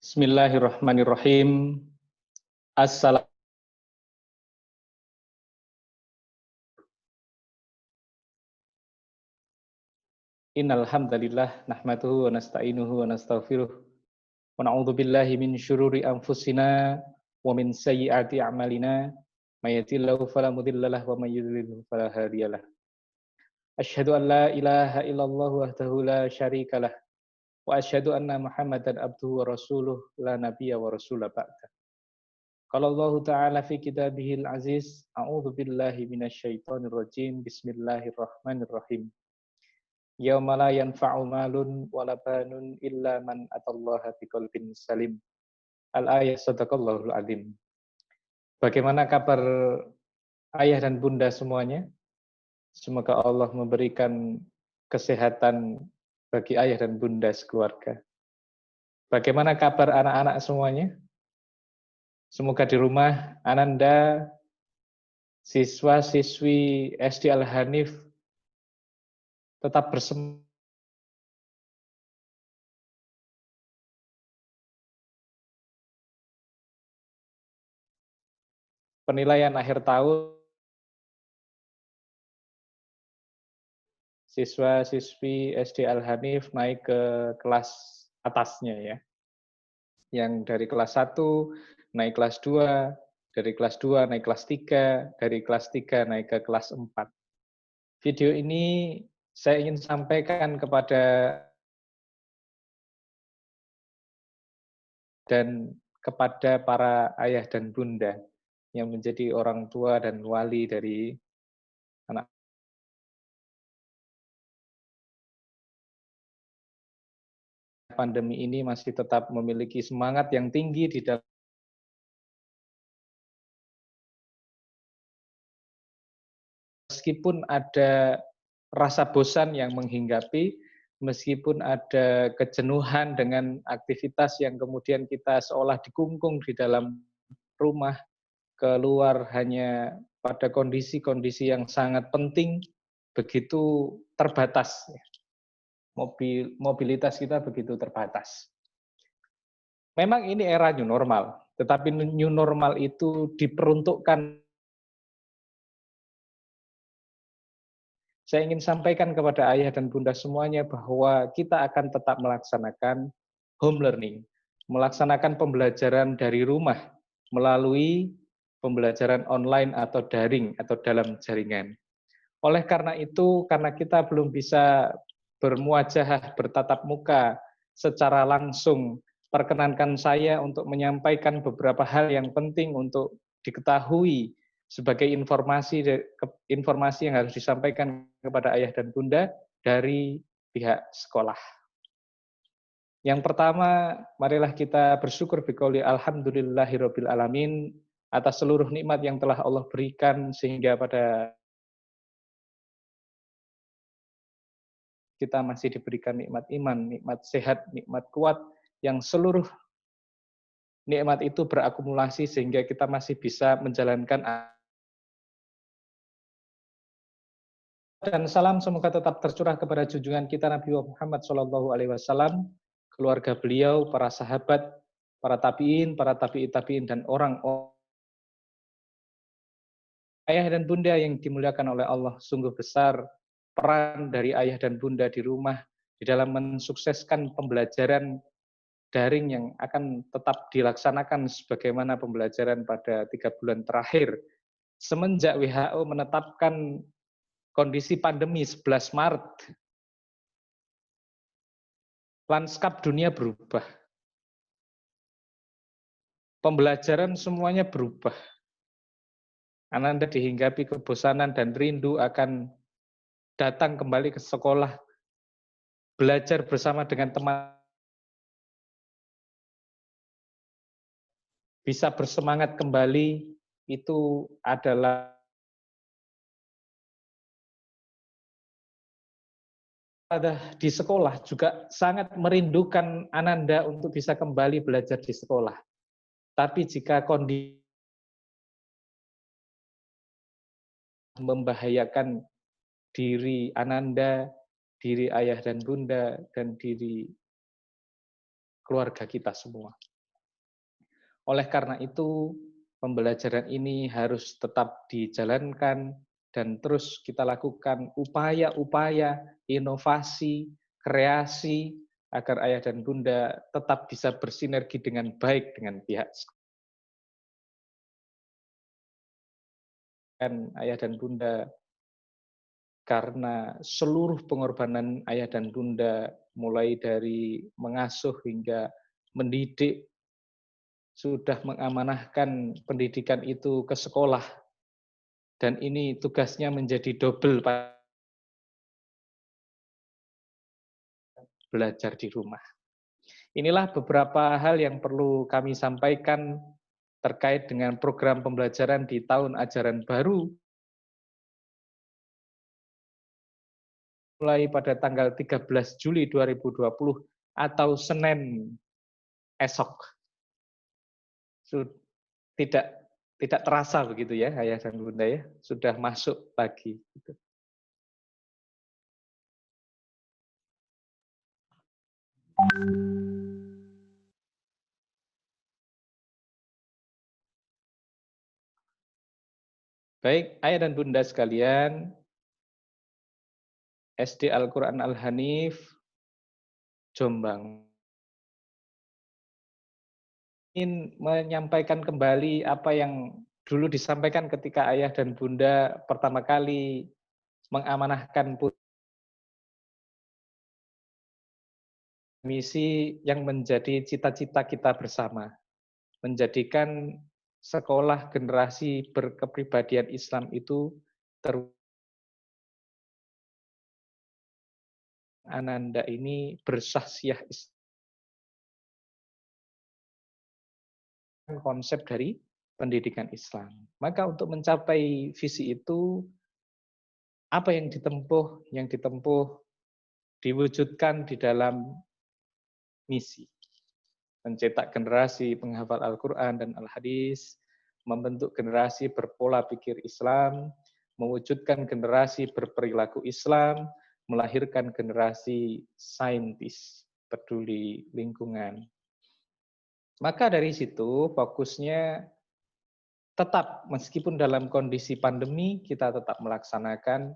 Bismillahirrahmanirrahim. Assalamualaikum. Innal hamdalillah nahmaduhu wa nasta'inuhu wa nastaghfiruh wa na'udzu billahi min syururi anfusina wa min sayyiati a'malina may yahdihillahu fala mudhillalah wa may yudlil fala hadiyalah. Asyhadu an la ilaha illallah wahdahu la syarikalah wa asyhadu anna Muhammadan abduhu wa rasuluh la nabiyya wa rasula ba'da. Qala Allah ta'ala fi kitabihil aziz, a'udzu billahi minasyaitonir rajim. Bismillahirrahmanirrahim. Yauma la yanfa'u malun wala banun illa man atallaha biqalbin salim. Al-ayat sadaqallahul azim. Bagaimana kabar ayah dan bunda semuanya? Semoga Allah memberikan kesehatan bagi ayah dan bunda sekeluarga. Bagaimana kabar anak-anak semuanya? Semoga di rumah Ananda, siswa-siswi SD Al-Hanif tetap bersemangat. Penilaian akhir tahun, siswa-siswi SD Al-Hanif naik ke kelas atasnya ya. Yang dari kelas 1 naik kelas 2, dari kelas 2 naik kelas 3, dari kelas 3 naik ke kelas 4. Video ini saya ingin sampaikan kepada para ayah dan bunda yang menjadi orang tua dan wali dari anak. Pandemi ini masih tetap memiliki semangat yang tinggi di dalam meskipun ada rasa bosan yang menghinggapi, meskipun ada kejenuhan dengan aktivitas yang kemudian kita seolah dikungkung di dalam rumah, keluar hanya pada kondisi-kondisi yang sangat penting, begitu terbatas. Mobilitas kita begitu terbatas. Memang ini era new normal, tetapi new normal itu diperuntukkan. Saya ingin sampaikan kepada ayah dan bunda semuanya bahwa kita akan tetap melaksanakan home learning, melaksanakan pembelajaran dari rumah melalui pembelajaran online atau daring atau dalam jaringan. Oleh karena itu, karena kita belum bisa bermuajahah, bertatap muka secara langsung, perkenankan saya untuk menyampaikan beberapa hal yang penting untuk diketahui sebagai informasi yang harus disampaikan kepada ayah dan bunda dari pihak sekolah. Yang pertama, marilah kita bersyukur biqauli alhamdulillahirabbil alamin atas seluruh nikmat yang telah Allah berikan sehingga pada kita masih diberikan nikmat iman, nikmat sehat, nikmat kuat yang seluruh nikmat itu berakumulasi sehingga kita masih bisa menjalankan. Dan salam semoga tetap tercurah kepada junjungan kita Nabi Muhammad SAW, keluarga beliau, para sahabat, para tabi'in, para tabi'in, dan orang-orang. Ayah dan bunda yang dimuliakan oleh Allah, sungguh besar peran dari ayah dan bunda di rumah di dalam mensukseskan pembelajaran daring yang akan tetap dilaksanakan sebagaimana pembelajaran pada 3 bulan terakhir. Semenjak WHO menetapkan kondisi pandemi 11 Maret, lanskap dunia berubah. Pembelajaran semuanya berubah. Ananda dihinggapi kebosanan dan rindu akan datang kembali ke sekolah, belajar bersama dengan teman, bisa bersemangat kembali, itu adalah di sekolah juga sangat merindukan Ananda untuk bisa kembali belajar di sekolah. Tapi jika kondisi membahayakan diri Ananda, diri ayah dan bunda, dan diri keluarga kita semua. Oleh karena itu, pembelajaran ini harus tetap dijalankan dan terus kita lakukan upaya-upaya inovasi, kreasi agar ayah dan bunda tetap bisa bersinergi dengan baik dengan pihak ayah dan bunda, karena seluruh pengorbanan ayah dan bunda mulai dari mengasuh hingga mendidik, sudah mengamanahkan pendidikan itu ke sekolah, dan ini tugasnya menjadi double belajar di rumah. Inilah beberapa hal yang perlu kami sampaikan terkait dengan program pembelajaran di tahun ajaran baru mulai pada tanggal 13 Juli 2020 atau Senin esok. Tidak tidak terasa begitu ya, ayah dan bunda ya, sudah masuk pagi. Baik, ayah dan bunda sekalian, SD Al-Quran Al-Hanif, Jombang. Ingin menyampaikan kembali apa yang dulu disampaikan ketika ayah dan bunda pertama kali mengamanahkan misi yang menjadi cita-cita kita bersama, menjadikan sekolah generasi berkepribadian Islam itu Ananda ini bersahsiah Islam, konsep dari pendidikan Islam. Maka untuk mencapai visi itu, apa yang ditempuh? Yang ditempuh diwujudkan di dalam misi. Mencetak generasi penghafal Al-Quran dan Al-Hadis, membentuk generasi berpola pikir Islam, mewujudkan generasi berperilaku Islam, melahirkan generasi saintis peduli lingkungan. Maka dari situ fokusnya tetap, meskipun dalam kondisi pandemi, kita tetap melaksanakan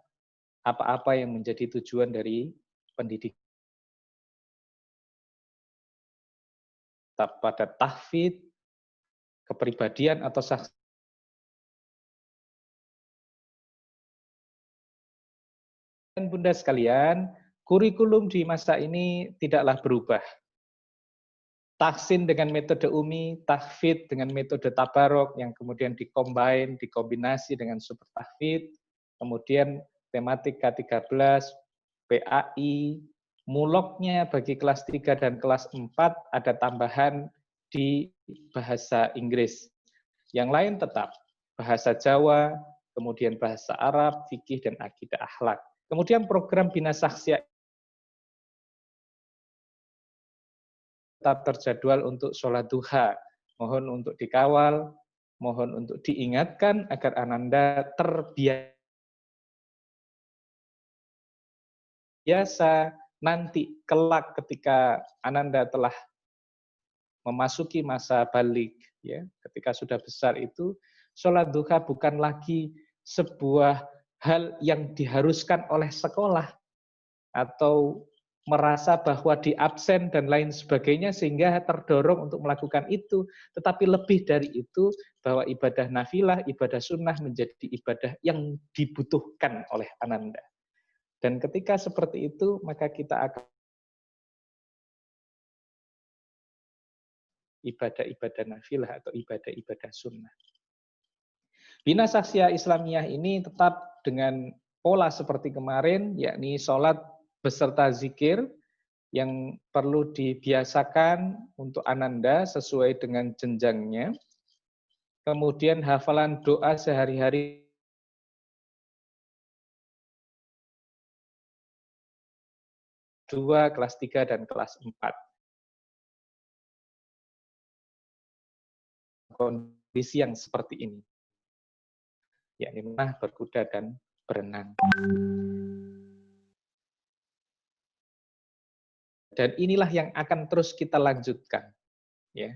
apa-apa yang menjadi tujuan dari pendidikan. Tetap pada tahfidz, kepribadian atau saksi. Dan bunda sekalian, kurikulum di masa ini tidaklah berubah. Tahsin dengan metode UMI, tahfidz dengan metode tabarok yang kemudian dikombinasi dengan super tahfidz, kemudian tematik K13, PAI, muloknya bagi kelas 3 dan kelas 4 ada tambahan di bahasa Inggris. Yang lain tetap bahasa Jawa, kemudian bahasa Arab, fikih, dan akidah akhlak. Kemudian program Bina Saksya tetap terjadwal untuk sholat duha. Mohon untuk dikawal, mohon untuk diingatkan agar Ananda terbiasa nanti kelak ketika Ananda telah memasuki masa balik, ya, ketika sudah besar itu, sholat duha bukan lagi sebuah hal yang diharuskan oleh sekolah atau merasa bahwa di absen dan lain sebagainya sehingga terdorong untuk melakukan itu, tetapi lebih dari itu bahwa ibadah nafilah, ibadah sunnah menjadi ibadah yang dibutuhkan oleh Ananda. Dan ketika seperti itu, maka kita akan ibadah-ibadah nafilah atau ibadah-ibadah sunnah. Bina Saksya Islamiyah ini tetap dengan pola seperti kemarin, yakni sholat beserta zikir, yang perlu dibiasakan untuk Ananda sesuai dengan jenjangnya. Kemudian hafalan doa sehari-hari 2, kelas 3, dan kelas 4. Kondisi yang seperti ini, yakni berkuda dan berenang. Dan inilah yang akan terus kita lanjutkan, ya.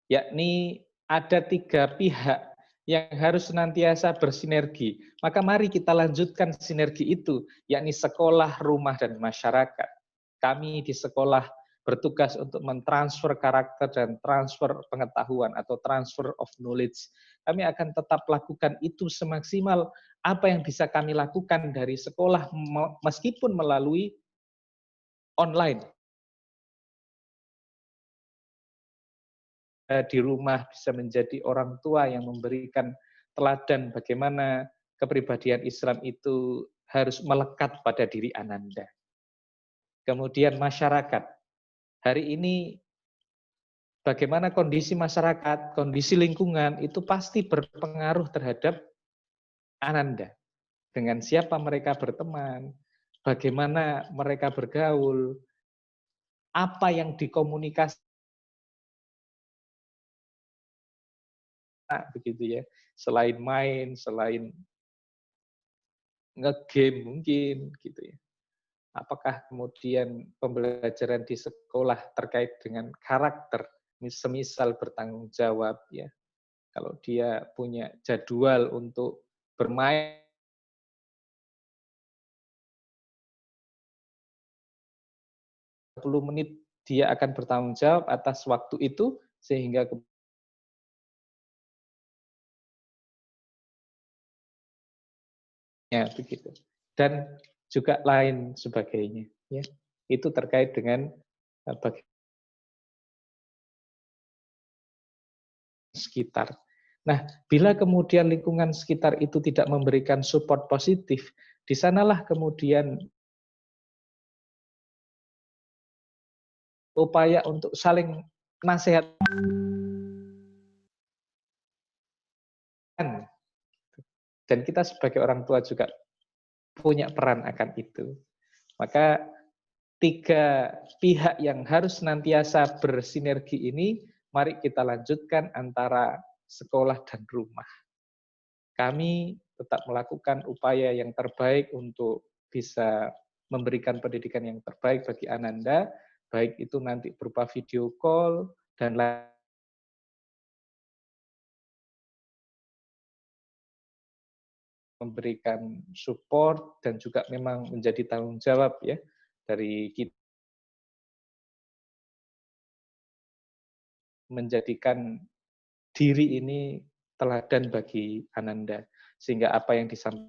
yakni ada 3 pihak yang harus senantiasa bersinergi. Maka mari kita lanjutkan sinergi itu, yakni sekolah, rumah, dan masyarakat. Kami di sekolah bertugas untuk mentransfer karakter dan transfer pengetahuan atau transfer of knowledge. Kami akan tetap lakukan itu semaksimal apa yang bisa kami lakukan dari sekolah meskipun melalui online. Di rumah bisa menjadi orang tua yang memberikan teladan bagaimana kepribadian Islam itu harus melekat pada diri Ananda. Kemudian masyarakat. Hari ini bagaimana kondisi masyarakat, kondisi lingkungan itu pasti berpengaruh terhadap Ananda. Dengan siapa mereka berteman, bagaimana mereka bergaul, apa yang dikomunikasikan begitu ya. Selain main, selain nge-game mungkin gitu ya. Apakah kemudian pembelajaran di sekolah terkait dengan karakter, semisal bertanggung jawab ya. Kalau dia punya jadwal untuk bermain 10 menit dia akan bertanggung jawab atas waktu itu sehingga ya begitu. Dan juga lain sebagainya ya. Itu terkait dengan sekitar. Nah, bila kemudian lingkungan sekitar itu tidak memberikan support positif, di sanalah kemudian upaya untuk saling nasihat dan kita sebagai orang tua juga punya peran akan itu. Maka 3 pihak yang harus senantiasa bersinergi ini, mari kita lanjutkan antara sekolah dan rumah. Kami tetap melakukan upaya yang terbaik untuk bisa memberikan pendidikan yang terbaik bagi Ananda, baik itu nanti berupa video call dan memberikan support dan juga memang menjadi tanggung jawab ya dari kita menjadikan diri ini teladan bagi Ananda sehingga apa yang disampaikan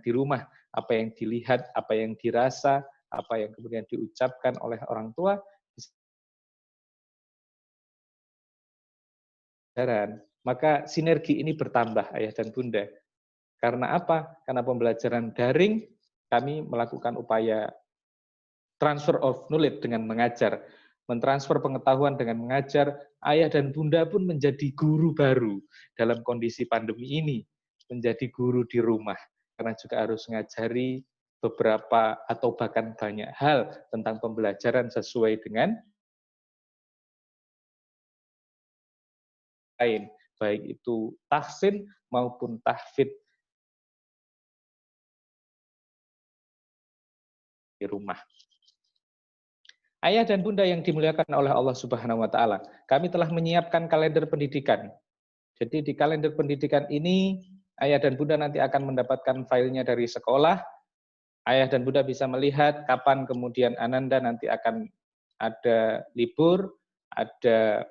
di rumah, apa yang dilihat, apa yang dirasa, apa yang kemudian diucapkan oleh orang tua maka sinergi ini bertambah ayah dan bunda. Karena apa? Karena pembelajaran daring kami melakukan upaya transfer of knowledge dengan mengajar, mentransfer pengetahuan dengan mengajar, ayah dan bunda pun menjadi guru baru dalam kondisi pandemi ini, menjadi guru di rumah, karena juga harus mengajari beberapa atau bahkan banyak hal tentang pembelajaran sesuai dengan lain, baik itu tahsin maupun tahfidz di rumah. Ayah dan bunda yang dimuliakan oleh Allah Subhanahu wa taala, kami telah menyiapkan kalender pendidikan. Jadi di kalender pendidikan ini ayah dan bunda nanti akan mendapatkan filenya dari sekolah. Ayah dan bunda bisa melihat kapan kemudian Ananda nanti akan ada libur, ada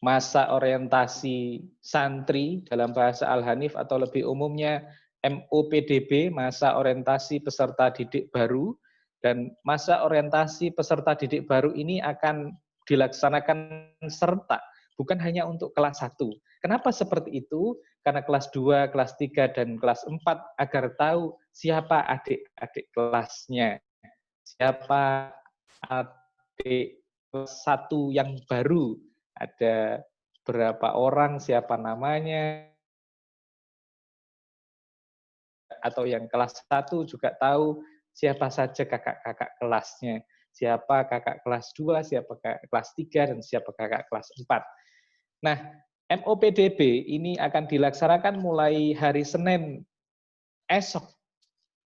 masa orientasi santri dalam bahasa Al-Hanif atau lebih umumnya MOPDB, masa orientasi peserta didik baru, dan masa orientasi peserta didik baru ini akan dilaksanakan serta, bukan hanya untuk kelas 1. Kenapa seperti itu? Karena kelas 2, kelas 3, dan kelas 4 agar tahu siapa adik-adik kelasnya, siapa adik kelas 1 yang baru, ada berapa orang, siapa namanya, atau yang kelas 1 juga tahu siapa saja kakak-kakak kelasnya, siapa kakak kelas 2, siapa kakak kelas 3, dan siapa kakak kelas 4. Nah, MOPDB ini akan dilaksanakan mulai hari Senin esok,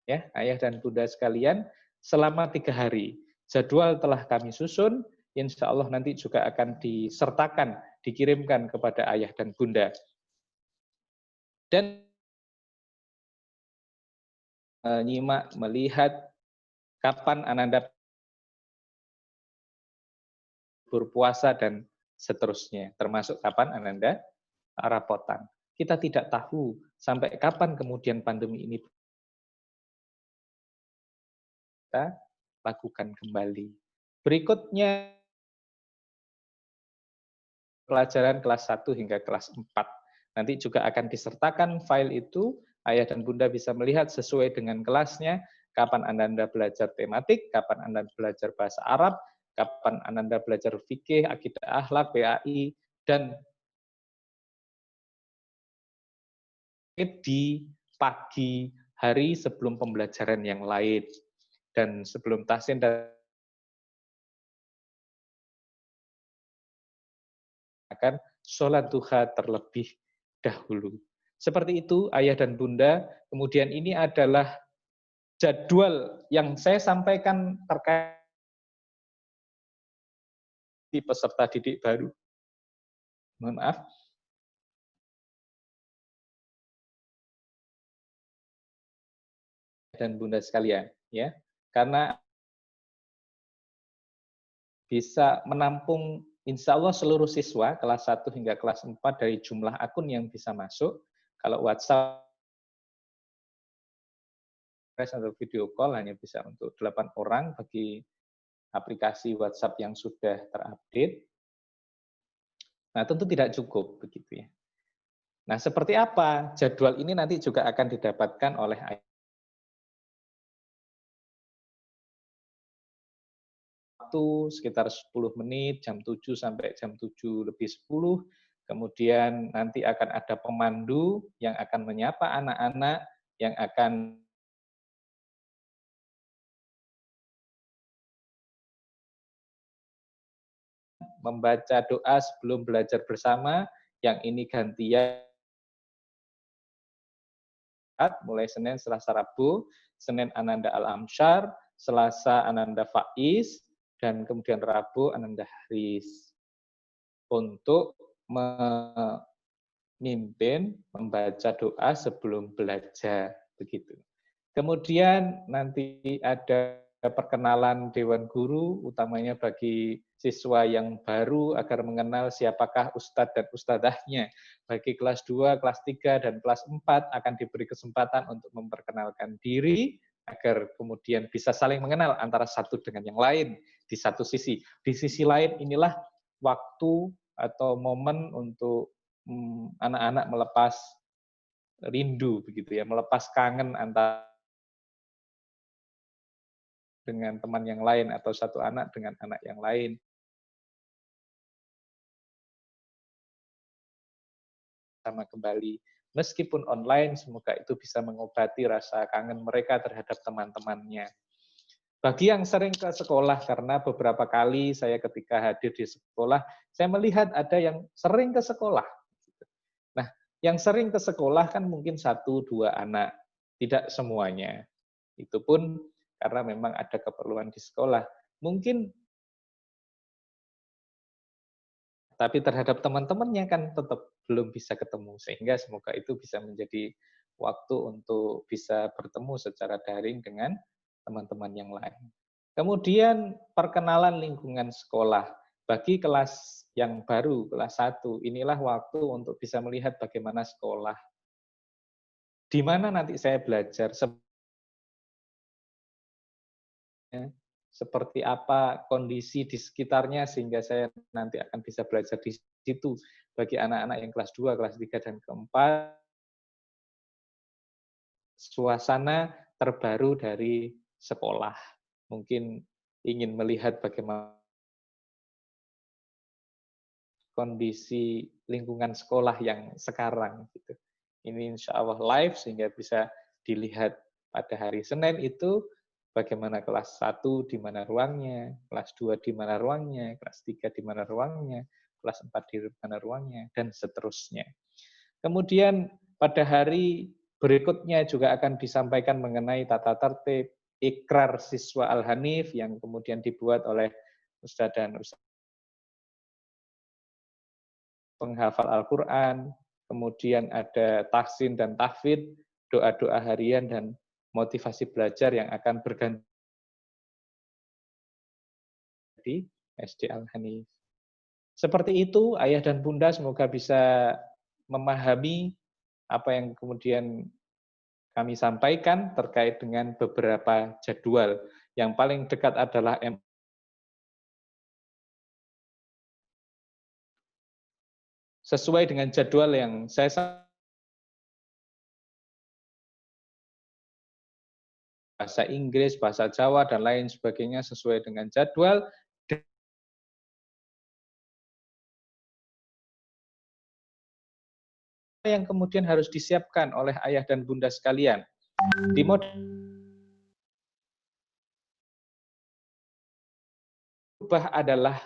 ya ayah dan bunda sekalian, selama 3 hari. Jadwal telah kami susun, insya Allah nanti juga akan disertakan, dikirimkan kepada ayah dan bunda. Dan menyimak, melihat kapan Ananda berpuasa dan seterusnya, termasuk kapan Ananda rapotan. Kita tidak tahu sampai kapan kemudian pandemi ini kita lakukan kembali. Berikutnya, pelajaran kelas 1 hingga kelas 4. Nanti juga akan disertakan file itu, ayah dan bunda bisa melihat sesuai dengan kelasnya, kapan Anda belajar tematik, kapan Anda belajar bahasa Arab, kapan Anda belajar fikih, akidah akhlak, PAI, dan di pagi hari sebelum pembelajaran yang lain. Dan sebelum tahsin dan akan sholat duha terlebih dahulu. Seperti itu, ayah dan bunda. Kemudian ini adalah jadwal yang saya sampaikan terkait di peserta didik baru. Mohon maaf. Dan bunda sekalian, ya, karena bisa menampung insya Allah seluruh siswa kelas 1 hingga kelas 4 dari jumlah akun yang bisa masuk. Kalau WhatsApp atau video call hanya bisa untuk 8 orang bagi aplikasi WhatsApp yang sudah terupdate. Nah, tentu tidak cukup begitu ya. Nah, seperti apa jadwal ini nanti juga akan didapatkan oleh waktu sekitar 10 menit, jam 7 sampai jam 7 lebih 10. Kemudian nanti akan ada pemandu yang akan menyapa anak-anak, yang akan membaca doa sebelum belajar bersama, yang ini gantian mulai Senin, Selasa, Rabu. Senin Ananda Al-Amsyar, Selasa Ananda Faiz, dan kemudian Rabu Ananda Haris. Untuk memimpin membaca doa sebelum belajar, begitu. Kemudian nanti ada perkenalan Dewan Guru, utamanya bagi siswa yang baru agar mengenal siapakah ustadz dan ustadzahnya. Bagi kelas 2, kelas 3, dan kelas 4 akan diberi kesempatan untuk memperkenalkan diri, agar kemudian bisa saling mengenal antara satu dengan yang lain di satu sisi. Di sisi lain inilah waktu atau momen untuk anak-anak melepas rindu, begitu ya, melepas kangen antara dengan teman yang lain atau satu anak dengan anak yang lain. Sama kembali. Meskipun online, semoga itu bisa mengobati rasa kangen mereka terhadap teman-temannya. Bagi yang sering ke sekolah, karena beberapa kali saya ketika hadir di sekolah, saya melihat ada yang sering ke sekolah. Nah, yang sering ke sekolah kan mungkin 1-2 anak, tidak semuanya. Itu pun karena memang ada keperluan di sekolah. Mungkin tapi terhadap teman-temannya kan tetap belum bisa ketemu, sehingga semoga itu bisa menjadi waktu untuk bisa bertemu secara daring dengan teman-teman yang lain. Kemudian perkenalan lingkungan sekolah. Bagi kelas yang baru, kelas 1, inilah waktu untuk bisa melihat bagaimana sekolah. Di mana nanti saya belajar, seperti apa kondisi di sekitarnya sehingga saya nanti akan bisa belajar di situ. Bagi anak-anak yang kelas 2, kelas 3, dan keempat, suasana terbaru dari sekolah. Mungkin ingin melihat bagaimana kondisi lingkungan sekolah yang sekarang. Gitu. Ini insya Allah live sehingga bisa dilihat pada hari Senin itu bagaimana kelas 1 di mana ruangnya, kelas 2 di mana ruangnya, kelas 3 di mana ruangnya, kelas 4 di mana ruangnya, dan seterusnya. Kemudian pada hari berikutnya juga akan disampaikan mengenai tata tertib, Ikrar Siswa Al-Hanif yang kemudian dibuat oleh Ustadz dan Ustadz penghafal Al-Quran, kemudian ada tahsin dan tahfidz, doa-doa harian dan motivasi belajar yang akan berganti di SD Al-Hanif. Seperti itu, ayah dan bunda semoga bisa memahami apa yang kemudian kami sampaikan terkait dengan beberapa jadwal. Yang paling dekat adalah sesuai dengan jadwal yang saya bahasa Inggris, bahasa Jawa, dan lain sebagainya sesuai dengan jadwal yang kemudian harus disiapkan oleh ayah dan bunda sekalian. Di mode berubah adalah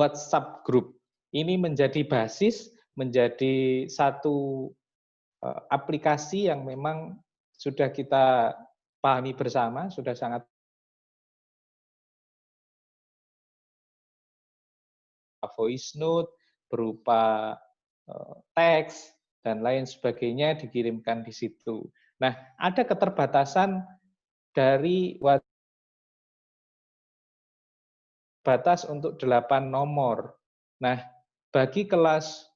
WhatsApp group. Ini menjadi basis, menjadi satu aplikasi yang memang sudah kita pahami bersama, sudah sangat voice note, berupa teks, dan lain sebagainya dikirimkan di situ. Nah, ada keterbatasan dari batas untuk 8 nomor. Nah, bagi kelas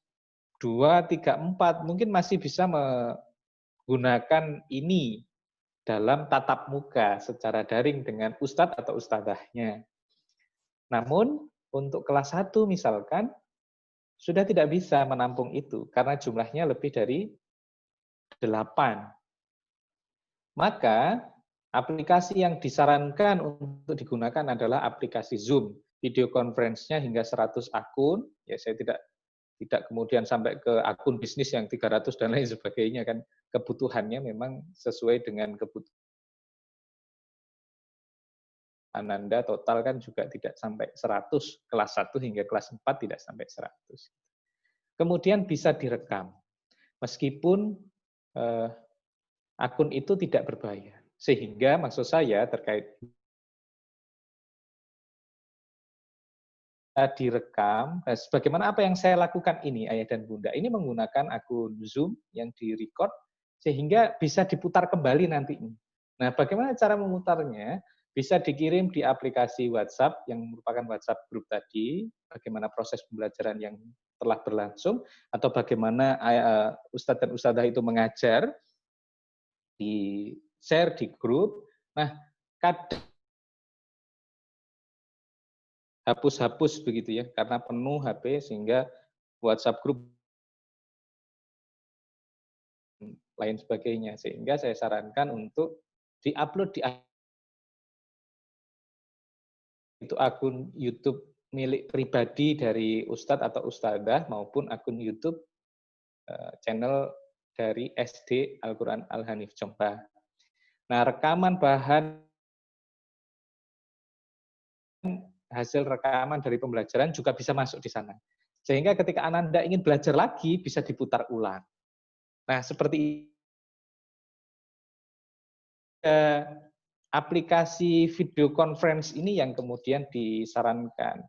2, 3, 4 mungkin masih bisa menggunakan ini dalam tatap muka secara daring dengan ustadz atau ustadzahnya. Namun, untuk kelas 1 misalkan, sudah tidak bisa menampung itu, karena jumlahnya lebih dari 8. Maka, aplikasi yang disarankan untuk digunakan adalah aplikasi Zoom. Video conference-nya hingga 100 akun, ya saya tidak kemudian sampai ke akun bisnis yang 300 dan lain sebagainya, kan kebutuhannya memang sesuai dengan kebutuhan Ananda, total kan juga tidak sampai 100, kelas 1 hingga kelas 4 tidak sampai 100. Kemudian bisa direkam, meskipun akun itu tidak berbayar. Sehingga maksud saya terkait direkam, sebagaimana apa yang saya lakukan ini, ayah dan bunda, ini menggunakan akun Zoom yang di-record, sehingga bisa diputar kembali nantinya. Nah, bagaimana cara memutarnya? Bisa dikirim di aplikasi WhatsApp yang merupakan WhatsApp group tadi, bagaimana proses pembelajaran yang telah berlangsung, atau bagaimana Ustadz dan Ustadzah itu mengajar, di share di grup. Nah, kadang hapus-hapus begitu ya, karena penuh HP sehingga WhatsApp grup lain sebagainya. Sehingga saya sarankan untuk di-upload di itu akun YouTube milik pribadi dari Ustadz atau Ustadzah maupun akun YouTube channel dari SD Al-Quran Al-Hanif Jombang. Nah, rekaman bahan hasil rekaman dari pembelajaran juga bisa masuk di sana. Sehingga ketika Ananda ingin belajar lagi, bisa diputar ulang. Nah, seperti aplikasi video conference ini yang kemudian disarankan.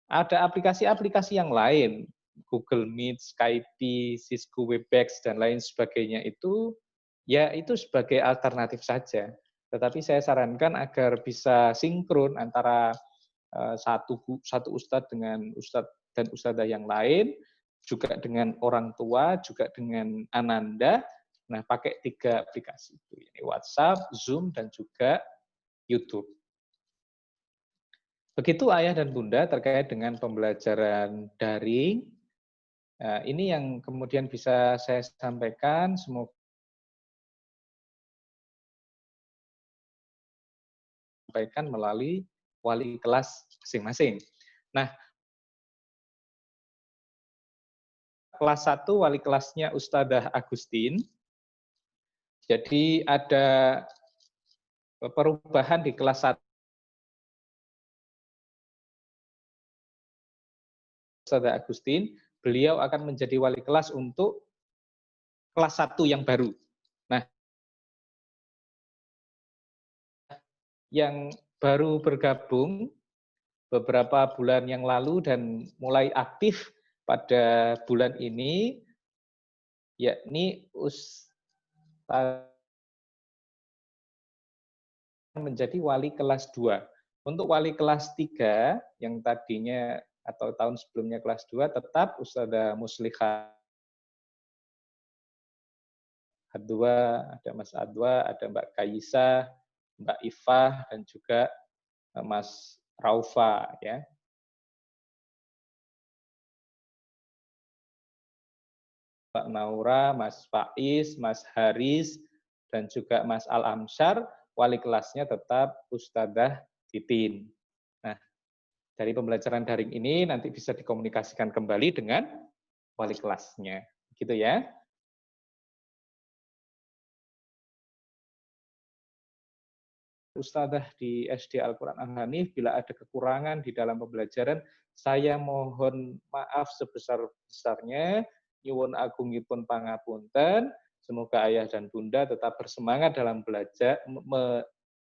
Ada aplikasi-aplikasi yang lain, Google Meet, Skype, Cisco Webex, dan lain sebagainya itu, ya itu sebagai alternatif saja. Tetapi saya sarankan agar bisa sinkron antara satu ustadz dengan ustadz dan ustadzah yang lain, juga dengan orang tua, juga dengan Ananda. Nah, pakai 3 aplikasi itu, ini WhatsApp, Zoom, dan juga YouTube. Begitu ayah dan bunda terkait dengan pembelajaran daring. Ini yang kemudian bisa saya sampaikan, semoga sampaikan melalui wali kelas masing-masing. Nah, kelas 1 wali kelasnya Ustadzah Agustin. Jadi ada perubahan di kelas 1 Ustadzah Agustin, beliau akan menjadi wali kelas untuk kelas 1 yang baru. Nah, yang baru bergabung beberapa bulan yang lalu dan mulai aktif pada bulan ini, yakni Ustaz menjadi wali kelas 2. Untuk wali kelas 3 yang tadinya atau tahun sebelumnya kelas 2 tetap Ustazah Muslihah Adwa, ada Mas Adwa, ada Mbak Kaisa, Mbak Ifah, dan juga Mas Raufa ya. Mbak Naura, Mas Faiz, Mas Haris, dan juga Mas Al-Amsyar, wali kelasnya tetap Ustadzah Titin. Nah, dari pembelajaran daring ini nanti bisa dikomunikasikan kembali dengan wali kelasnya. Gitu ya. Ustadzah di SD Al-Quran Al-Hanif, bila ada kekurangan di dalam pembelajaran, saya mohon maaf sebesar-besarnya, nyuwun agungipun pangapunten, semoga ayah dan bunda tetap bersemangat dalam belajar,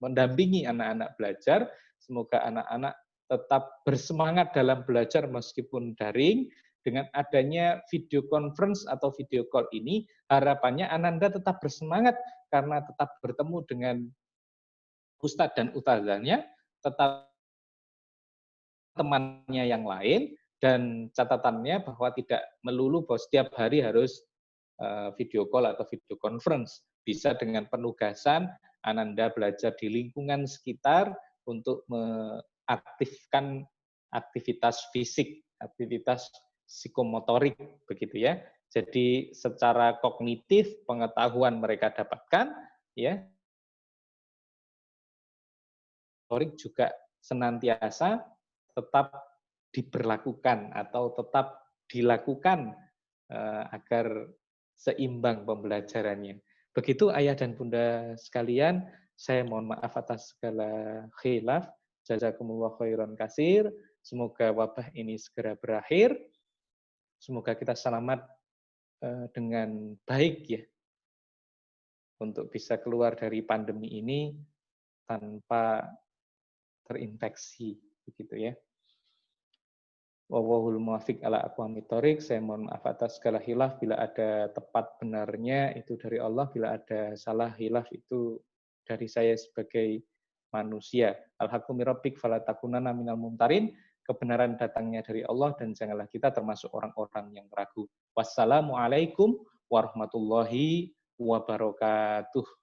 mendampingi anak-anak belajar, semoga anak-anak tetap bersemangat dalam belajar meskipun daring, dengan adanya video conference atau video call ini, harapannya Ananda tetap bersemangat karena tetap bertemu dengan ustadz dan ustazahnya, tetap temannya yang lain, dan catatannya bahwa tidak melulu bahwa setiap hari harus video call atau video conference. Bisa dengan penugasan Ananda belajar di lingkungan sekitar untuk mengaktifkan aktivitas fisik, aktivitas psikomotorik, begitu ya. Jadi secara kognitif pengetahuan mereka dapatkan, ya, motorik juga senantiasa tetap diberlakukan atau tetap dilakukan agar seimbang pembelajarannya. Begitu ayah dan bunda sekalian, saya mohon maaf atas segala khilaf. Jazakumullah khairan kasir. Semoga wabah ini segera berakhir. Semoga kita selamat dengan baik ya untuk bisa keluar dari pandemi ini tanpa terinfeksi, begitu ya. Wallahul muwaffiq ala aqwamit thoriq. Saya mohon maaf atas segala hilaf, bila ada tepat benarnya itu dari Allah, bila ada salah hilaf itu dari saya sebagai manusia. Al-haqqu mir rabbik fala takunanna minal mumtarin. Kebenaran datangnya dari Allah dan janganlah kita termasuk orang-orang yang ragu. Wassalamualaikum warahmatullahi wabarakatuh.